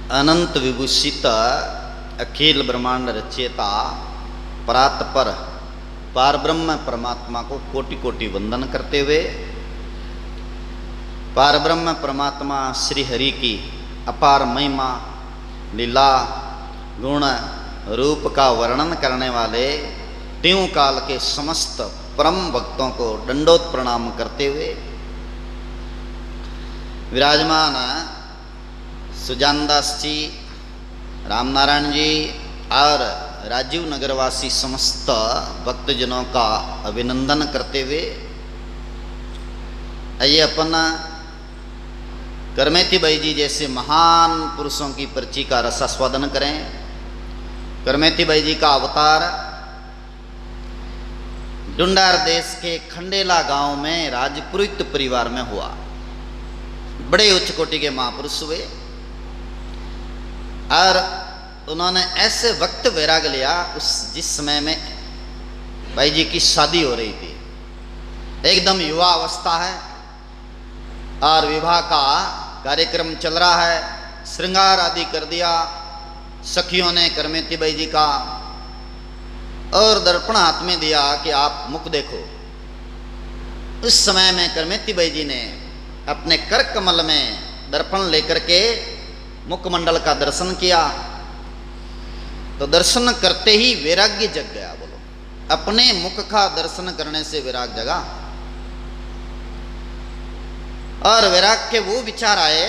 अनंत विभूषित अखिल ब्रह्मांड रचयिता परात्पर पारब्रह्म परमात्मा को कोटि कोटि वंदन करते हुए पारब्रह्म परमात्मा श्री हरि की अपार महिमा लीला गुण रूप का वर्णन करने वाले त्यों काल के समस्त परम भक्तों को दंडोत प्रणाम करते हुए विराजमान सुजानदास जी, रामनारायण जी और राजीव नगरवासी समस्त भक्तजनों का अभिनंदन करते हुए आइए अपन करमेती भाई जी जैसे महान पुरुषों की पर्ची का रसास्वादन करें। करमेती भाई जी का अवतार डुंडार देश के खंडेला गांव में राजपुरोहित परिवार में हुआ। बड़े उच्च कोटि के महापुरुष हुए और उन्होंने ऐसे वक्त वैराग लिया जिस समय में भाई जी की शादी हो रही थी। एकदम युवा अवस्था है और विवाह का कार्यक्रम चल रहा है। श्रृंगार आदि कर दिया सखियों ने करमेती भाई जी का और दर्पण हाथ में दिया कि आप मुख देखो। उस समय में करमेती भाई जी ने अपने कर कमल में दर्पण लेकर के मुखमंडल का दर्शन किया तो दर्शन करते ही वैराग्य जग गया। बोलो, अपने मुख का दर्शन करने से वैराग जगा और वैराग के वो विचार आए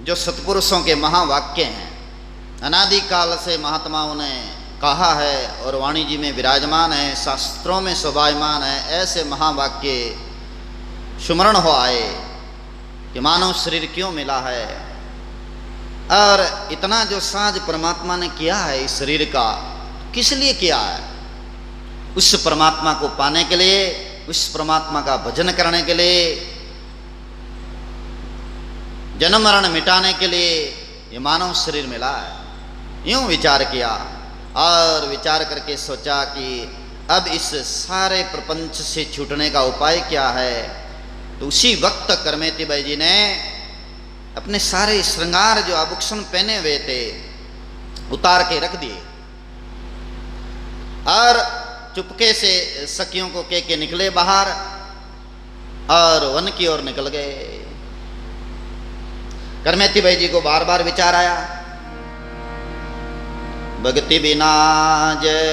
जो सत्पुरुषों के महावाक्य हैं। अनादि काल से महात्माओं ने कहा है और वाणी जी में विराजमान है, शास्त्रों में शोभायमान है। ऐसे महावाक्य सुमरण हो आए कि मानव शरीर क्यों मिला है और इतना जो साज परमात्मा ने किया है इस शरीर का किस लिए किया है? उस परमात्मा को पाने के लिए, उस परमात्मा का भजन करने के लिए, जन्म मरण मिटाने के लिए ये मानव शरीर मिला है। यूं विचार किया और विचार करके सोचा कि अब इस सारे प्रपंच से छूटने का उपाय क्या है। तो उसी वक्त करमेती भाई जी ने अपने सारे श्रृंगार जो आभूषण पहने हुए थे उतार के रख दिए और चुपके से सखियों को कह के निकले बाहर और वन की ओर निकल गए। करमेती भाई जी को बार बार विचार आया, भक्ति बिना जय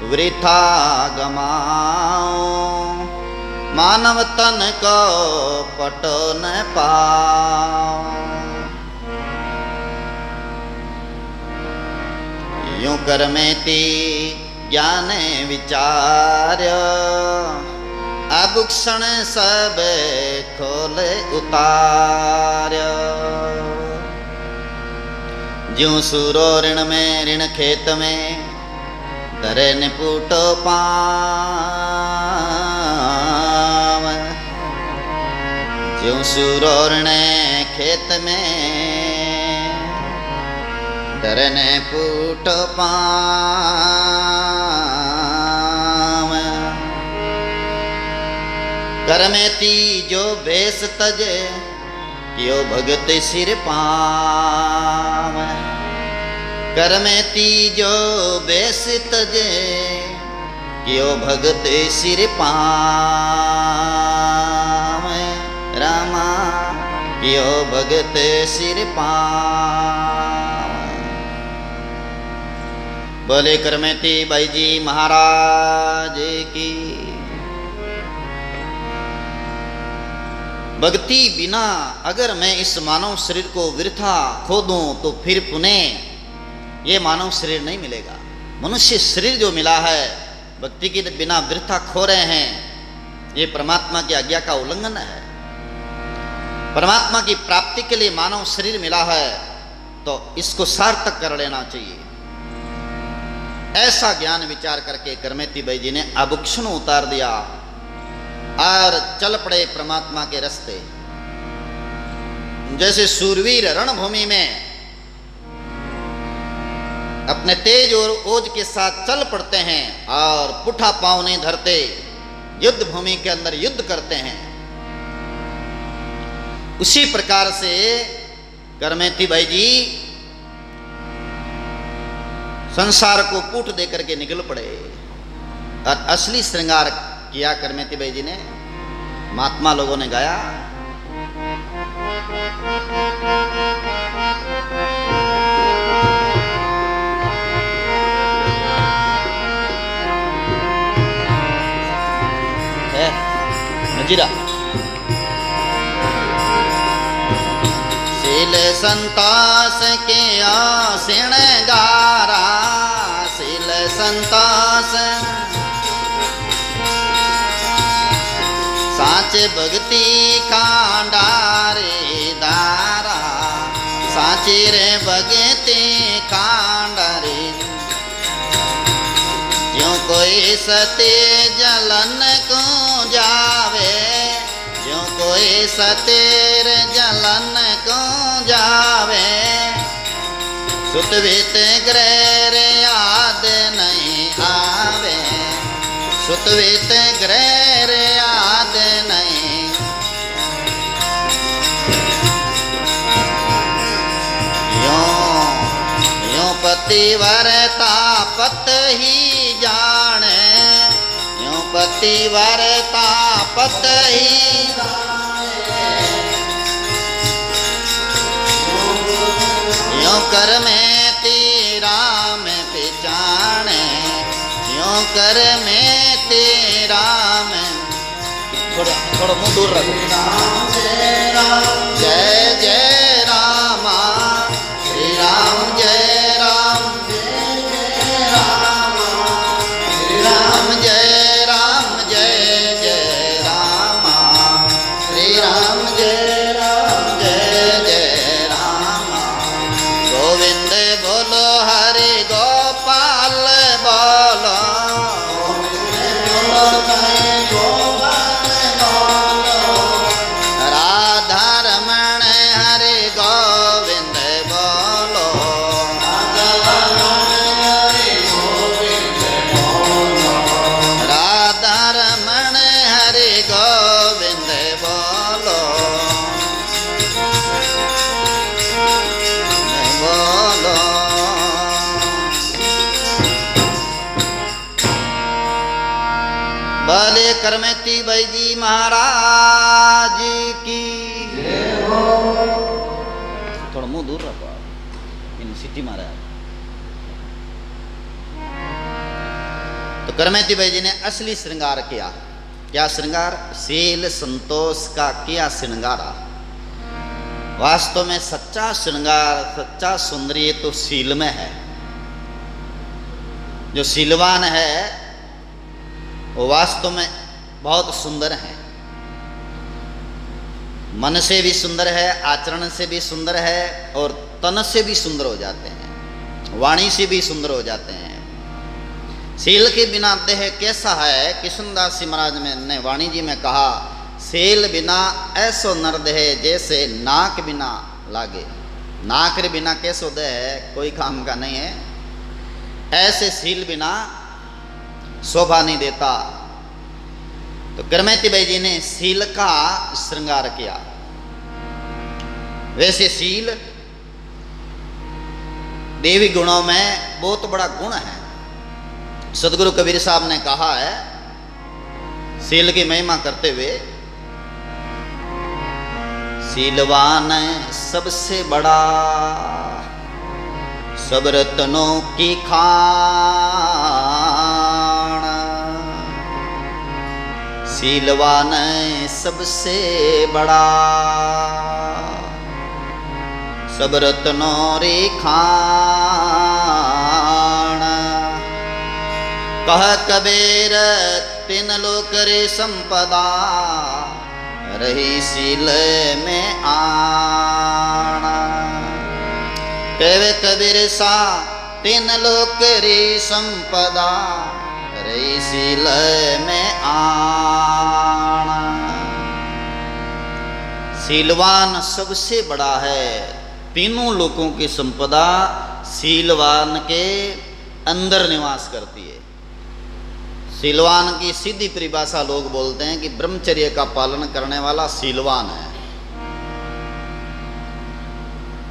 वृथा गमाओ, मानव तन को पटो न पाओ। यूं करमेती ज्ञान विचार, आभूषण सब खोल उतार। ज्यों सूरो ऋण में ऋण खेत में, धरे न पूटो पाव। ज्यों सूरो ऋण खेत में, धरे न पूटो पाव। करमेती जो भेष तजे, कियो भगत सिर पाव। करमेती जो भेष तजे, कियो भगत सिर पाव। रामा कियो भगत सिर पाव। बोले करमेती भाई जी महाराज की। भक्ति बिना अगर मैं इस मानव शरीर को वृथा खो दूं तो फिर पुनः ये मानव शरीर नहीं मिलेगा। मनुष्य शरीर जो मिला है भक्ति के बिना वृथा खो रहे हैं, ये परमात्मा की आज्ञा का उल्लंघन है। परमात्मा की प्राप्ति के लिए मानव शरीर मिला है तो इसको सार्थक कर लेना चाहिए। ऐसा ज्ञान विचार करके करमेती भाई जी ने आभूषण उतार दिया और चल पड़े परमात्मा के रास्ते। जैसे सूरवीर रणभूमि में अपने तेज और ओज के साथ चल पड़ते हैं और पुठा पांव नहीं धरते, युद्ध भूमि के अंदर युद्ध करते हैं। उसी प्रकार से करमेती भाई जी संसार को पूट दे करके निकल पड़े और असली श्रृंगार किया करमेती भाई जी ने। महात्मा लोगों ने गाया, है नजीरा। शील संतास के श्रृंगारा, शील संतास साचे भक्ति कांडारे दारा, साचे रे भगते कांडारे। जो कोई सते जलन को जावे, जो कोई सतेर जलन को जावे, सुतवित ग्रह याद नहीं आवे, सुतवित ग्रह याद नहीं। यों पतिव्रता पत ही जाने, यों पतिव्रता पत ही जाने। यों कर में तेरा में पहचाने, यों कर में तेरा में। थोड़ा मुंह दूर रखो। जय जय रामा, श्री राम जय राम, जय जय रामा, श्री राम जय राम, जय जय रामा, श्री राम जय राम, जय जय रामा। गोविंद बोलो हरि गोपाल बोलो, राधा रमण हरि गोविंद बोलो, राधा रमण हरि गोविंद बोलो, बोलो। भले करमेती भाई जी महाराज की। थोड़ा मुंह दूर रखो, इन सिटी मारा। तो करमेती भाई जी ने असली श्रृंगार किया। क्या श्रृंगार? शील संतोष का किया श्रृंगारा। वास्तव में सच्चा श्रृंगार, सच्चा सौंदर्य तो शील में है। जो शीलवान है वो वास्तव में बहुत सुंदर है, मन से भी सुंदर है, आचरण से भी सुंदर है, और तन से भी सुंदर हो जाते हैं, वाणी से भी सुंदर हो जाते हैं। शील के बिना देह कैसा है? कृष्णदास जी महाराज ने वाणी जी में कहा, शील बिना ऐसो नर देह जैसे नाक बिना लागे। नाक के बिना कैसो देह कोई काम का नहीं है। ऐसे शील बिना शोभा नहीं देता। तो करमेती भाई जी ने शील का श्रृंगार किया। वैसे शील देवी गुणों में बहुत बड़ा गुण है। सदगुरु कबीर साहब ने कहा है शील की महिमा करते हुए, शीलवान सबसे बड़ा सब रत्नों की खान। शीलवान सबसे बड़ा सब रत्नों रे खान। कह कबीर तीन लोक रे संपदा, रही शील में आना। कहवे कबीर सा तीन लोक री संपदा, रही शील में आना। शीलवान सबसे बड़ा है। तीनों लोगों की संपदा शीलवान के अंदर निवास करती है। शीलवान की सीधी परिभाषा लोग बोलते हैं कि ब्रह्मचर्य का पालन करने वाला शीलवान है।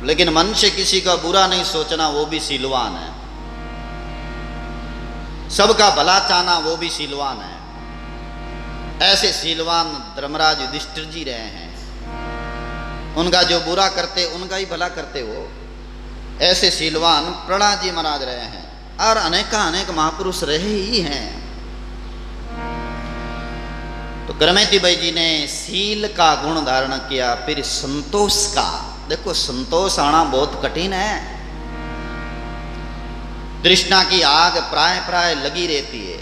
लेकिन मन से किसी का बुरा नहीं सोचना वो भी शीलवान है। सबका भला चाहना वो भी शीलवान है। ऐसे शीलवान धर्मराज युधिष्ठिर जी रहे हैं। उनका जो बुरा करते उनका ही भला करते वो। ऐसे शीलवान प्रहलाद जी महाराज रहे हैं और अनेक महापुरुष रहे ही हैं। तो करमेती बाई जी ने शील का गुण धारण किया, फिर संतोष का। देखो संतोष आना बहुत कठिन है। तृष्णा की आग प्राय प्राय लगी रहती है,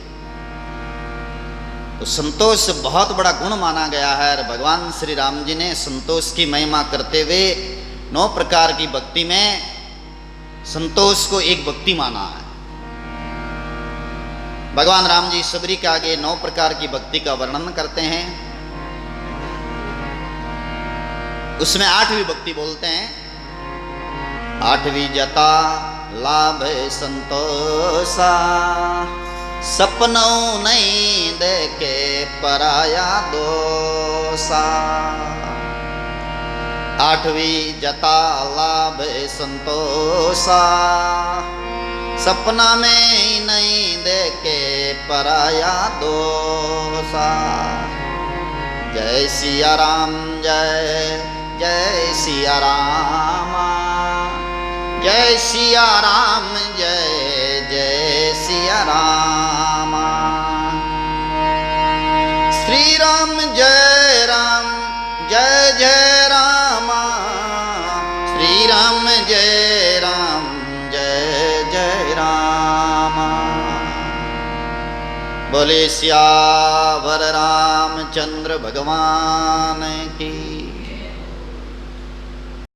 तो संतोष बहुत बड़ा गुण माना गया है। और भगवान श्री राम जी ने संतोष की महिमा करते हुए 9 प्रकार की भक्ति में संतोष को एक भक्ति माना है। भगवान राम जी सबरी के आगे 9 प्रकार की भक्ति का वर्णन करते हैं। उसमें 8वीं भक्ति बोलते हैं, 8वीं जता लाभ संतोषा, सपनों नहीं देखे पराया दोषा। 8वीं जता लाभ संतोषा, सपना में नहीं देखे पराया दोषा। जय सिया राम जय जय सिया राम, जय सिया राम जय जय सिया राम। श्री राम जय जय राम, श्री राम जय जय राम। बोले सियावर रामचंद्र भगवान